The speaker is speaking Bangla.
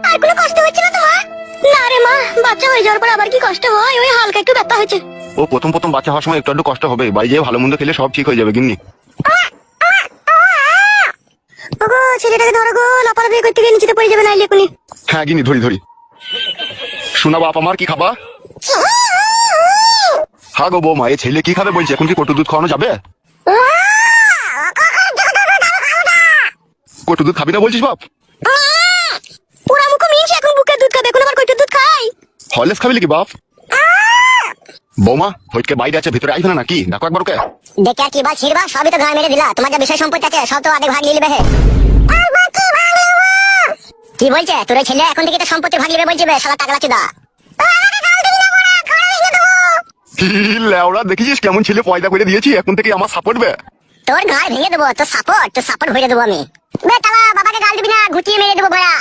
আর কোনো কষ্ট হচ্ছে না তোমার? না রে মা, বাচ্চা হয়ে যাওয়ার পর আবার কি কষ্ট হয়, ওই হালকা একটু ব্যথা হয়েছে। ও প্রথম প্রথম বাচ্চা হওয়ার সময় একটু একটু কষ্ট হবে, বাড়ি যেয়ে ভালো মন্দ খেলে সব ঠিক হয়ে যাবে গিন্নি। ওগো ছেলেটাকে ধরো গো, লাফালাফি করতে গিয়ে নিচেতে পড়ে যাবে নাইলে এখনই। হ্যাঁ গিন্নি ধরি ধরি। শোনা বাপ আমার, কি খাবা? হ্যাঁ গো বৌমা, এই ছেলে কি খাবে বলছে, এখন কি কটু দুধ খাওয়ানো যাবে? কটু দুধ খাবি না বলছিস বাপ? পুরা মুখ মিনছে, এখন বুকের দুধ খাবে, এখন আবার কইটুর দুধ খাই? হরলিক্স খাবি নাকি বাপ? বৌমা হইটকে বাইরে আছে, ভিতরে আসবে না নাকি? দেখো একবার ওকে। দেখে কি বল ছিড়বা, সবই তো ঘর মেরে দিলা, তোমার যা বিষয় সম্পত্তি আছে সব তো আধে ভাগ নিয়ে নেবে। কি বলছে তোর ওই ছেলে, এখন থেকে তো সম্পত্তি ভাগ নেবে বলছে, শালা টাকলা চুদা। লেওড়া দেখেছিস কেমন ছেলে পয়দা করে দিয়েছি, এখন থেকে আমার সাপোর্ট বে। তোর ঘর ভেঙে দেবো, তোর সাপোর্ট ভরে দেবো আমি। বে তালা, বাবাকে গাল দিবি না, ঘুটিয়ে মেরে দেবো ভরা।